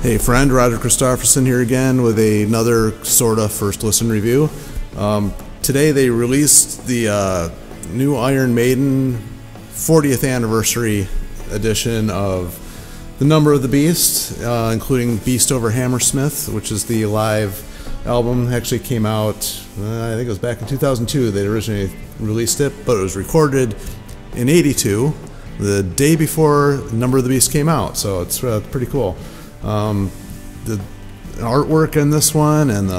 Hey friend, Roger Christopherson here again with another sorta first listen review. Today they released the new Iron Maiden 40th anniversary edition of The Number of the Beast, including Beast Over Hammersmith, which is the live album. Actually came out, I think it was back in 2002 they originally released it, but it was recorded in '82, the day before Number of the Beast came out, so it's pretty cool. The artwork in this one and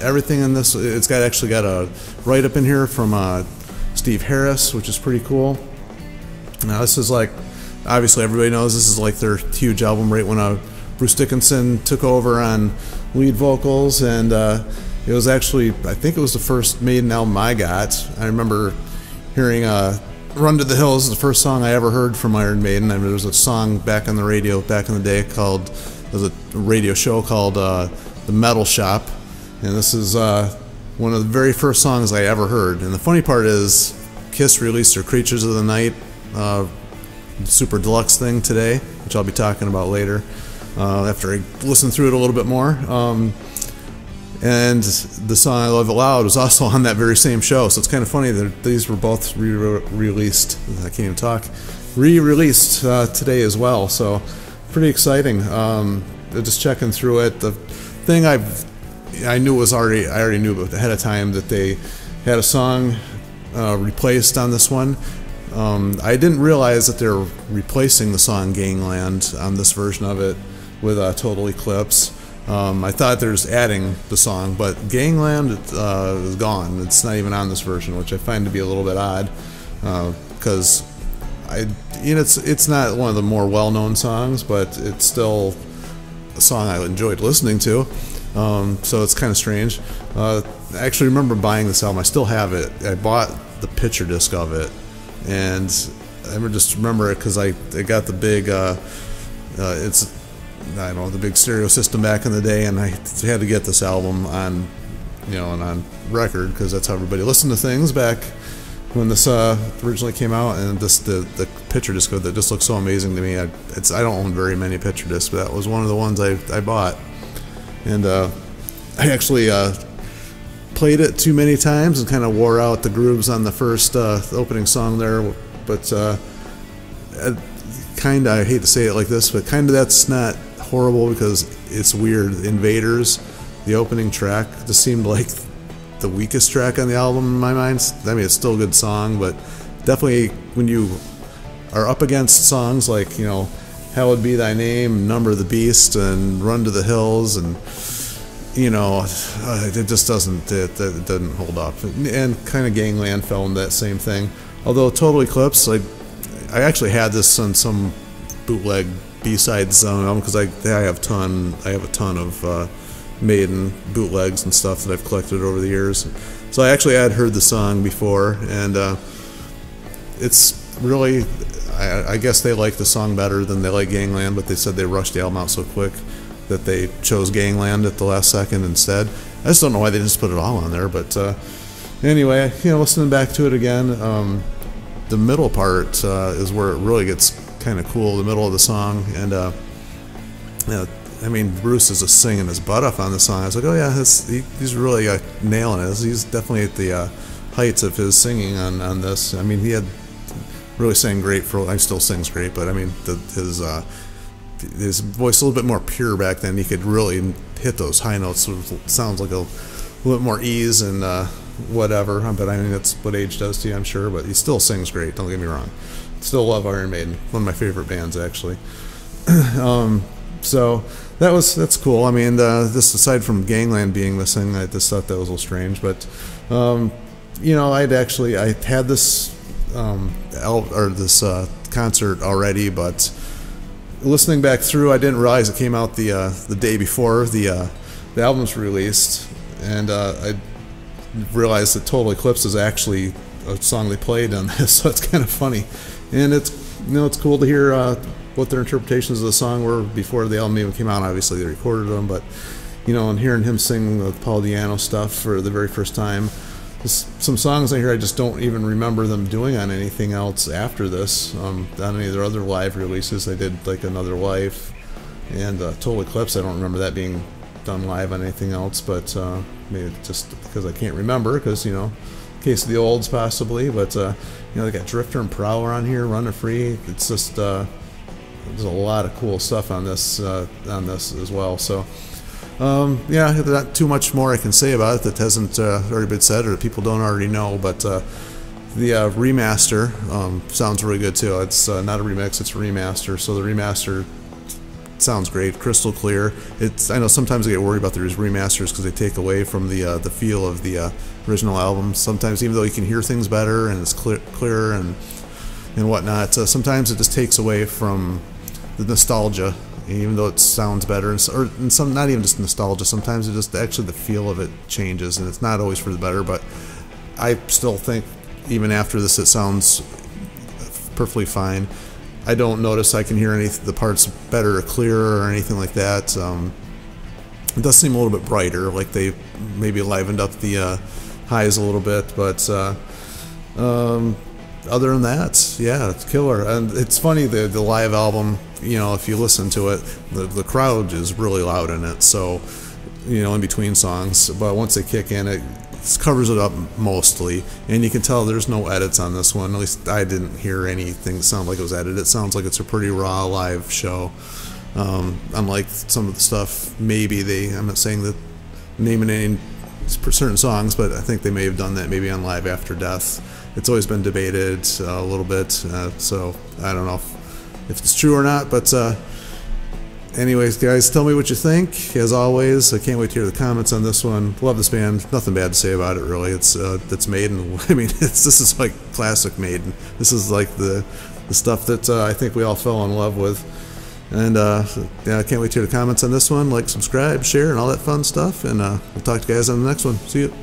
everything in this, it's actually got a write-up in here from Steve Harris, which is pretty cool. Now this is like, obviously everybody knows this is like their huge album right when Bruce Dickinson took over on lead vocals, and it was actually, I think it was the first Maiden album I got. I remember hearing Run to the Hills is the first song I ever heard from Iron Maiden. I mean, there was a song back on the radio back in the day called, there was a radio show called The Metal Shop, and this is one of the very first songs I ever heard. And the funny part is Kiss released their Creatures of the Night super deluxe thing today, which I'll be talking about later after I listen through it a little bit more. And the song I Love It Loud was also on that very same show, so it's kind of funny that these were both re-released. I can't even talk. Re-released today as well, so pretty exciting. Just checking through it. The thing I knew was I already knew ahead of time that they had a song replaced on this one. I didn't realize that they're replacing the song Gangland on this version of it with Total Eclipse. I thought they're just adding the song, but Gangland is gone. It's not even on this version, which I find to be a little bit odd, because it's not one of the more well-known songs, but it's still a song I enjoyed listening to. So it's kind of strange. I actually remember buying this album. I still have it. I bought the picture disc of it, and I just remember it because I got the big. I don't know, the big stereo system back in the day, and I had to get this album on, on record, because that's how everybody listened to things back when this originally came out. And the picture disc that just looks so amazing to me. I don't own very many picture discs, but that was one of the ones I bought, and I actually played it too many times and kind of wore out the grooves on the first opening song there, but kind of, I hate to say it like this, but kind of that's not horrible, because it's weird. Invaders, the opening track, just seemed like the weakest track on the album in my mind. I mean, it's still a good song, but definitely when you are up against songs like, Hallowed Be Thy Name, Number of the Beast, and Run to the Hills, and it just doesn't hold up. And kind of Gangland fell in that same thing. Although Total Eclipse, I actually had this on some bootleg B-sides because I have a ton of Maiden bootlegs and stuff that I've collected over the years. So I actually had heard the song before, and it's really, I guess they like the song better than they like Gangland, but they said they rushed the album out so quick that they chose Gangland at the last second instead. I just don't know why they just put it all on there, but anyway, listening back to it again, the middle part is where it really gets kind of cool, the middle of the song, and I mean, Bruce is just singing his butt off on the song. I was like, oh yeah, he's really nailing it. He's definitely at the heights of his singing on this. I mean, he had really sang great he still sings great, but I mean, his voice a little bit more pure back then. He could really hit those high notes, so it sounds like a little bit more ease and whatever, but I mean, that's what age does to you, I'm sure, but he still sings great, don't get me wrong. Still love Iron Maiden, one of my favorite bands, actually. So that's cool. I mean, this, aside from Gangland being missing, I just thought that was a little strange, but I had this concert already, but listening back through, I didn't realize it came out the day before the album's released, and I realized that Total Eclipse is actually a song they played on this, so it's kind of funny. And it's cool to hear what their interpretations of the song were before the album even came out. Obviously they recorded them, but and hearing him sing the Paul Di'Anno stuff for the very first time, some songs I hear I just don't even remember them doing on anything else after this, on any of their other live releases. They did like Another Life, And Total Eclipse, I don't remember that being done live on anything else, but maybe just because I can't remember, because, you know, case of the olds possibly. But you know, they got Drifter and Prowler on here, Running Free. It's just there's a lot of cool stuff on this as well. So yeah, there's not too much more I can say about it that hasn't already been said or that people don't already know. But the remaster sounds really good too. It's not a remix, it's a remaster. So the remaster sounds great, crystal clear. I know sometimes I get worried about these remasters because they take away from the feel of the original album. Sometimes, even though you can hear things better and it's clearer and whatnot, sometimes it just takes away from the nostalgia. Even though it sounds better, and some not even just nostalgia. Sometimes it just actually the feel of it changes, and it's not always for the better. But I still think even after this, it sounds perfectly fine. I don't notice I can hear the parts better or clearer or anything like that. It does seem a little bit brighter, like they maybe livened up the highs a little bit, but other than that, yeah, it's killer. And it's funny, the live album, you know, if you listen to it, the crowd is really loud in it, so, you know, in between songs, but once they kick in, it covers it up mostly, and you can tell there's no edits on this one. At least I didn't hear anything sound like it was edited. It sounds like it's a pretty raw live show. Unlike some of the stuff, maybe I'm not saying that naming any certain songs, but I think they may have done that maybe on Live After Death. It's always been debated a little bit, so I don't know if it's true or not, but anyways, guys, tell me what you think. As always, I can't wait to hear the comments on this one. Love this band. Nothing bad to say about it, really. It's Maiden. I mean, this is like classic Maiden. This is like the stuff that I think we all fell in love with. And yeah, I can't wait to hear the comments on this one. Like, subscribe, share, and all that fun stuff. And we'll talk to you guys on the next one. See you.